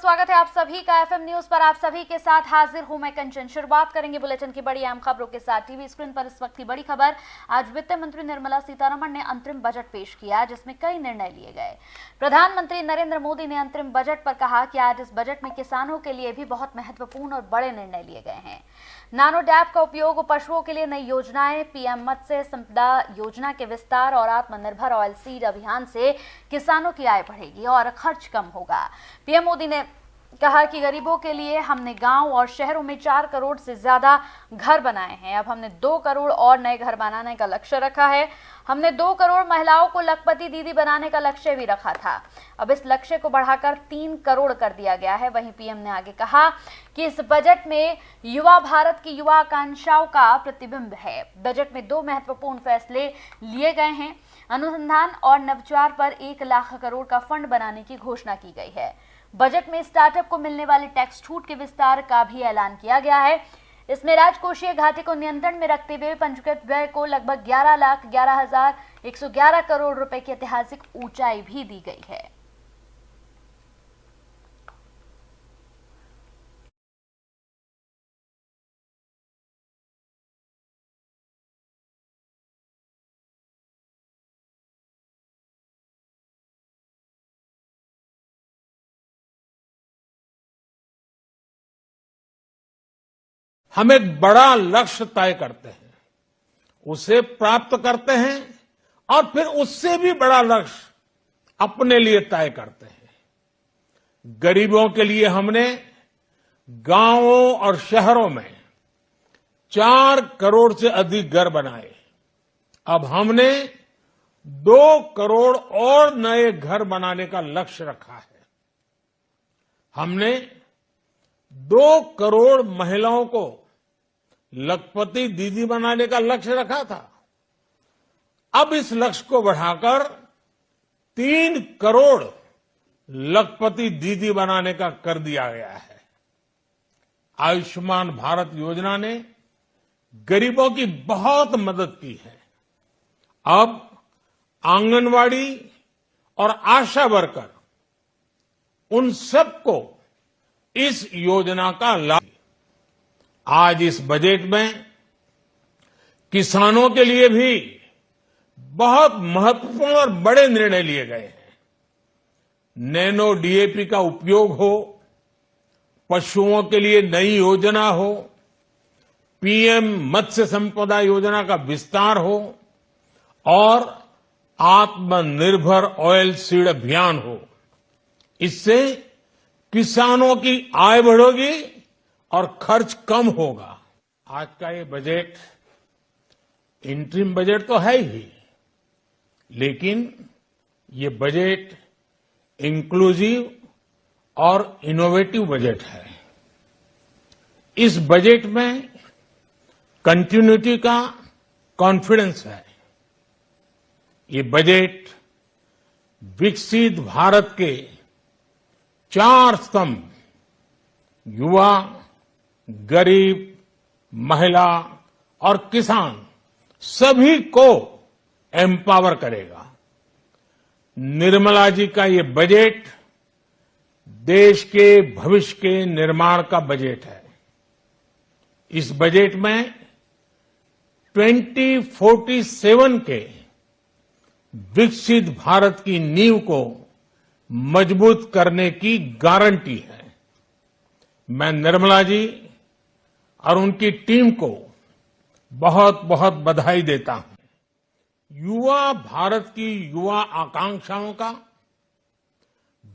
स्वागत है आप सभी का एफएम न्यूज पर। आप सभी के साथ हाजिर हूं मैं कंचन। शुरुआत करेंगे बुलेटिन की बड़ी अहम खबरों के साथ। टीवी स्क्रीन पर इस वक्त की बड़ी खबर। आज वित्त मंत्री निर्मला सीतारमण ने अंतरिम बजट पेश किया जिसमें कई निर्णय लिए गए। प्रधानमंत्री नरेंद्र मोदी ने अंतरिम बजट पर कहा कि आज इस बजट में किसानों के लिए भी बहुत महत्वपूर्ण और बड़े निर्णय लिए गए हैं। नानो डैप का उपयोग, पशुओं के लिए नई योजनाएं, पीएम मत्स्य संपदा योजना के विस्तार और आत्मनिर्भर ऑयल सीड अभियान से किसानों की आय बढ़ेगी और खर्च कम होगा। पीएम मोदी ने कहा कि गरीबों के लिए हमने गांव और शहरों में 4 करोड़ से ज्यादा घर बनाए हैं। अब हमने 2 करोड़ और नए घर बनाने का लक्ष्य रखा है। हमने 2 करोड़ महिलाओं को लखपति दीदी बनाने का लक्ष्य भी रखा था। अब इस लक्ष्य को बढ़ाकर 3 करोड़ कर दिया गया है। वहीं पीएम ने आगे कहा कि इस बजट में युवा भारत की युवा आकांक्षाओं का प्रतिबिंब है। बजट में 2 महत्वपूर्ण फैसले लिए गए हैं। अनुसंधान और नवाचार पर 1 लाख करोड़ का फंड बनाने की घोषणा की गई है। बजट में स्टार्टअप को मिलने वाले टैक्स छूट के विस्तार का भी ऐलान किया गया है। इसमें राजकोषीय घाटे को नियंत्रण में रखते हुए पंजीकृत व्यय को लगभग 11,11,111 करोड़ रुपए की ऐतिहासिक ऊंचाई भी दी गई है। हम एक बड़ा लक्ष्य तय करते हैं, उसे प्राप्त करते हैं और फिर उससे भी बड़ा लक्ष्य अपने लिए तय करते हैं। गरीबों के लिए हमने गांवों और शहरों में 4 करोड़ से अधिक घर बनाए। अब हमने 2 करोड़ और नए घर बनाने का लक्ष्य रखा है। हमने 2 करोड़ महिलाओं को लखपति दीदी बनाने का लक्ष्य रखा था। अब इस लक्ष्य को बढ़ाकर 3 करोड़ लखपति दीदी बनाने का कर दिया गया है। आयुष्मान भारत योजना ने गरीबों की बहुत मदद की है। अब आंगनवाड़ी और आशा वर्कर, उन सबको इस योजना का लाभ। आज इस बजट में किसानों के लिए भी बहुत महत्वपूर्ण और बड़े निर्णय लिए गए हैं। नैनो डीएपी का उपयोग हो, पशुओं के लिए नई योजना हो, पीएम मत्स्य संपदा योजना का विस्तार हो और आत्मनिर्भर ऑयल सीड अभियान हो। इससे किसानों की आय बढ़ेगी और खर्च कम होगा। आज का ये बजट इंटरिम बजट तो है ही, लेकिन ये बजट इंक्लूसिव और इनोवेटिव बजट है। इस बजट में कंटिन्यूटी का कॉन्फिडेंस है। ये बजट विकसित भारत के 4 स्तंभ युवा, गरीब, महिला और किसान सभी को एम्पावर करेगा। निर्मला जी का ये बजट देश के भविष्य के निर्माण का बजट है। इस बजट में 2047 के विकसित भारत की नींव को मजबूत करने की गारंटी है। मैं निर्मला जी और उनकी टीम को बहुत बहुत बधाई देता हूं। युवा भारत की युवा आकांक्षाओं का,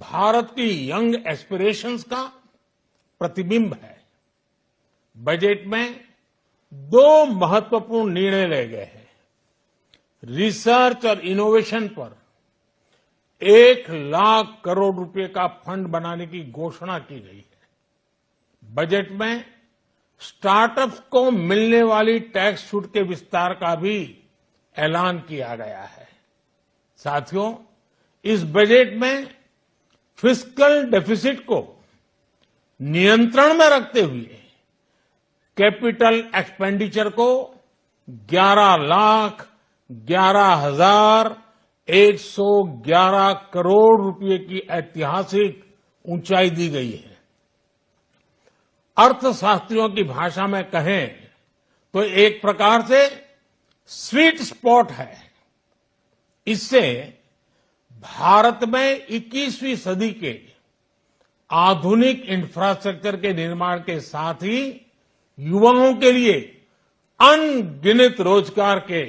भारत की यंग एस्पिरेशंस का प्रतिबिंब है। बजट में 2 महत्वपूर्ण निर्णय लिए गए हैं। रिसर्च और इनोवेशन पर 1 लाख करोड़ रुपए का फंड बनाने की घोषणा की गई है। बजट में स्टार्टअप्स को मिलने वाली टैक्स छूट के विस्तार का भी ऐलान किया गया है। साथियों, इस बजट में फिस्कल डेफिसिट को नियंत्रण में रखते हुए कैपिटल एक्सपेंडिचर को 11,11,111 करोड़ रुपए की ऐतिहासिक ऊंचाई दी गई है। अर्थशास्त्रियों की भाषा में कहें तो एक प्रकार से स्वीट स्पॉट है। इससे भारत में 21वीं सदी के आधुनिक इंफ्रास्ट्रक्चर के निर्माण के साथ ही युवाओं के लिए अनगिनत रोजगार के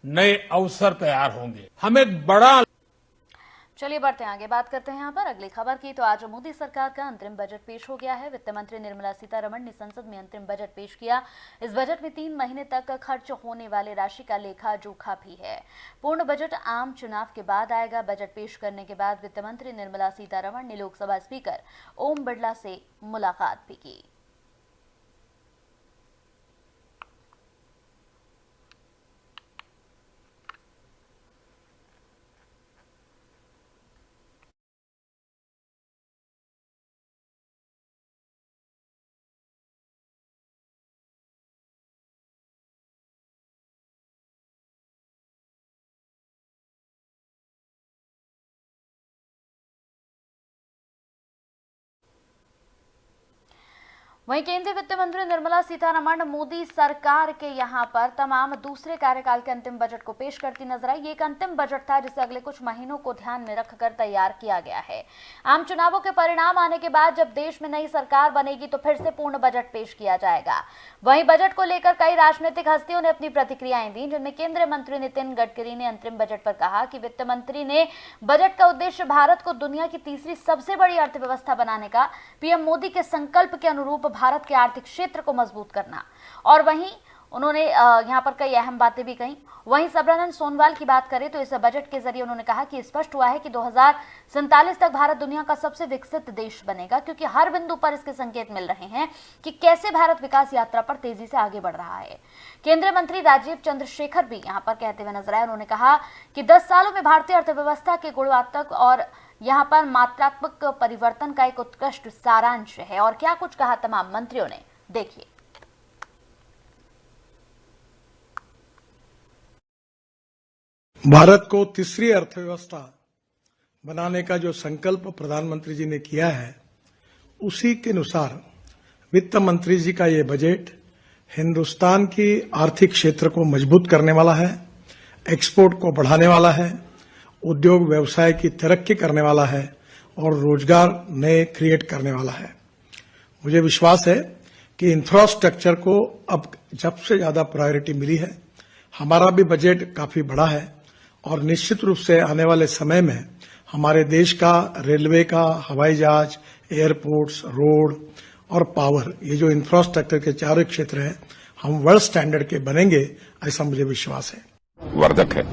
नए अवसर तैयार होंगे। हम एक बड़ा चलिए बढ़ते हैं आगे, बात करते हैं यहाँ पर अगली खबर की। तो आज मोदी सरकार का अंतरिम बजट पेश हो गया है। वित्त मंत्री निर्मला सीतारमण ने संसद में अंतरिम बजट पेश किया। इस बजट में 3 महीने तक खर्च होने वाले राशि का लेखा जोखा भी है। पूर्ण बजट आम चुनाव के बाद आएगा। बजट पेश करने के बाद वित्त मंत्री निर्मला सीतारमण ने लोकसभा स्पीकर ओम बिरला से मुलाकात भी की। वहीं केंद्रीय वित्त मंत्री निर्मला सीतारमण मोदी सरकार के यहां पर तमाम दूसरे कार्यकाल के अंतिम बजट को पेश करती नजर आई। ये एक अंतिम बजट था जिसे अगले कुछ महीनों को ध्यान में रखकर तैयार किया गया है। आम चुनावों के परिणाम आने के बाद जब देश में नई सरकार बनेगी तो फिर से पूर्ण बजट पेश किया जाएगा। वहीं बजट को लेकर कई राजनीतिक हस्तियों ने अपनी प्रतिक्रियाएं दी, जिनमें केंद्रीय मंत्री नितिन गडकरी ने अंतरिम बजट पर कहा कि वित्त मंत्री ने बजट का उद्देश्य भारत को दुनिया की तीसरी सबसे बड़ी अर्थव्यवस्था बनाने का पीएम मोदी के संकल्प के अनुरूप भारत के आर्थिक क्षेत्र को मजबूत करना। और वहीं उन्होंने यहां पर कई अहम बातें भी कही। वहीं सर्बानंद सोनोवाल की बात करें तो इस बजट के जरिए उन्होंने कहा कि स्पष्ट हुआ है कि 2047 तक भारत दुनिया का सबसे विकसित देश बनेगा, क्योंकि हर बिंदु पर इसके संकेत मिल रहे हैं कि कैसे भारत विकास यात्रा पर तेजी से आगे बढ़ रहा है। केंद्रीय मंत्री राजीव चंद्रशेखर भी यहां पर कहते हुए नजर आए। उन्होंने कहा कि 10 सालों में भारतीय अर्थव्यवस्था के गुणात्मक और यहाँ पर मात्रात्मक परिवर्तन का एक उत्कृष्ट सारांश है। और क्या कुछ कहा तमाम मंत्रियों ने, देखिए। भारत को तीसरी अर्थव्यवस्था बनाने का जो संकल्प प्रधानमंत्री जी ने किया है, उसी के अनुसार वित्त मंत्री जी का ये बजट हिंदुस्तान की आर्थिक क्षेत्र को मजबूत करने वाला है, एक्सपोर्ट को बढ़ाने वाला है, उद्योग व्यवसाय की तरक्की करने वाला है और रोजगार नए क्रिएट करने वाला है। मुझे विश्वास है कि इंफ्रास्ट्रक्चर को अब सबसे ज्यादा प्रायोरिटी मिली है। हमारा भी बजट काफी बड़ा है और निश्चित रूप से आने वाले समय में हमारे देश का रेलवे का, हवाई जहाज, एयरपोर्ट्स, रोड और पावर, ये जो इंफ्रास्ट्रक्चर के चारों क्षेत्र हैं, हम वर्ल्ड स्टैंडर्ड के बनेंगे, ऐसा मुझे विश्वास है। वर्धक है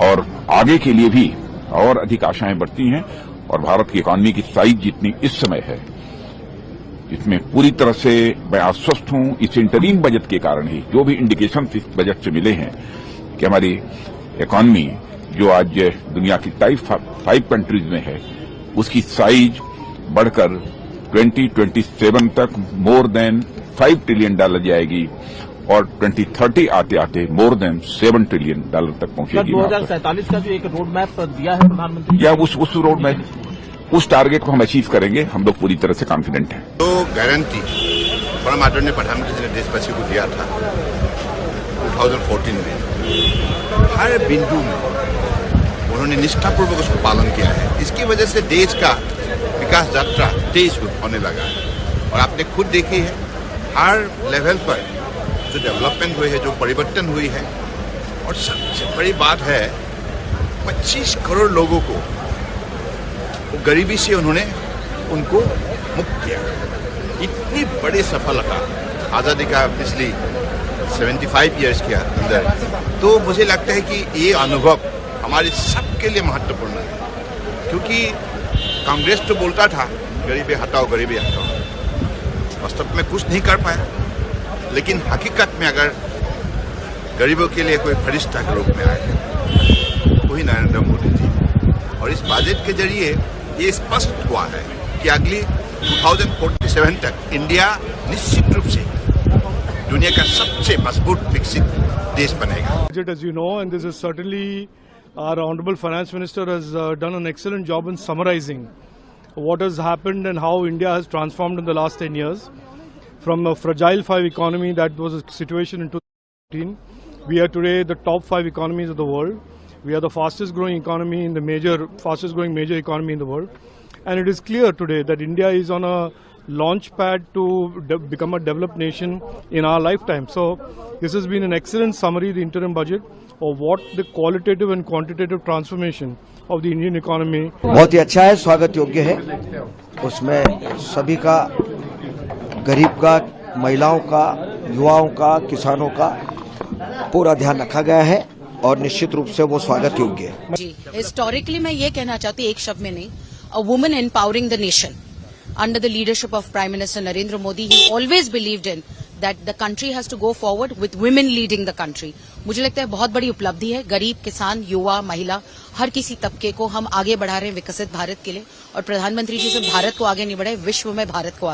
और आगे के लिए भी और अधिक आशाएं बढ़ती हैं। और भारत की इकॉनमी की साइज जितनी इस समय है, इसमें पूरी तरह से मैं आश्वस्त हूं। इस इंटरिम बजट के कारण ही जो भी इंडिकेशन इस बजट से मिले हैं कि हमारी इकॉनमी जो आज दुनिया की टाइप 5 कंट्रीज में है, उसकी साइज बढ़कर 2027 तक मोर देन $5 ट्रिलियन जाएगी और 2030 आते आते मोर देन $7 ट्रिलियन तक पहुंचेगी। 2047 का जो एक रोड मैप दिया है प्रधानमंत्री, या उस रोड मैप, उस टारगेट को हम अचीव करेंगे। हम लोग पूरी तरह से कॉन्फिडेंट हैं। तो गारंटी परम आदरणीय प्रधानमंत्री ने देशवासियों को दिया था 2014 में, हर बिंदु में उन्होंने निष्ठापूर्वक उसको पालन किया है। इसकी वजह से देश का विकास यात्रा तेज होने लगा है। और आपने खुद देखी है, हर लेवल पर जो डेवलपमेंट हुई है, जो परिवर्तन हुई है। और सबसे बड़ी बात है, 25 करोड़ लोगों को गरीबी से उन्होंने उनको मुक्त किया। इतनी बड़ी सफलता आजादी का पिछली 75 ईयर्स के अंदर, तो मुझे लगता है कि ये अनुभव हमारे सबके लिए महत्वपूर्ण है। क्योंकि कांग्रेस तो बोलता था गरीबी हटाओ, गरीबी हटाओ, वास्तव में कुछ नहीं कर पाया। लेकिन हकीकत में अगर गरीबों के लिए कोई फरिश्ता के रूप में आए, वही नरेंद्र मोदी जी। और इस बजट के जरिए ये स्पष्ट हुआ है कि अगली 2047 तक इंडिया निश्चित रूप से दुनिया का सबसे मजबूत विकसित देश बनेगा। Budget, as you know, and this is certainly our honorable finance minister has done an excellent job in summarizing what has happened and how India has transformed in the last 10 years. From a fragile 5 economy that was a situation in 2014, we are today the top 5 economies of the world. We are the fastest growing economy in the fastest growing major economy in the world. And it is clear today that India is on a launch pad to become a developed nation in our lifetime. So this has been an excellent summary, the interim budget, of what the qualitative and quantitative transformation of the Indian economy. बहुत ही अच्छा है, स्वागत योग्य है। उसमें सभी का, गरीब का, महिलाओं का, युवाओं का, किसानों का पूरा ध्यान रखा गया है और निश्चित रूप से वो स्वागत योग्य है। जी, हिस्टोरिकली मैं ये कहना चाहती, एक शब्द में नहीं, a woman empowering the nation under the leadership of Prime Minister Narendra Modi. He always believed in that the country has to go forward with women leading the country. मुझे लगता है बहुत बड़ी उपलब्धि है। गरीब, किसान, युवा, महिला, हर किसी तबके को हम आगे बढ़ा रहे हैं विकसित भारत के लिए। और प्रधानमंत्री जी से भारत को आगे नहीं बढ़ाए, विश्व में भारत को आगे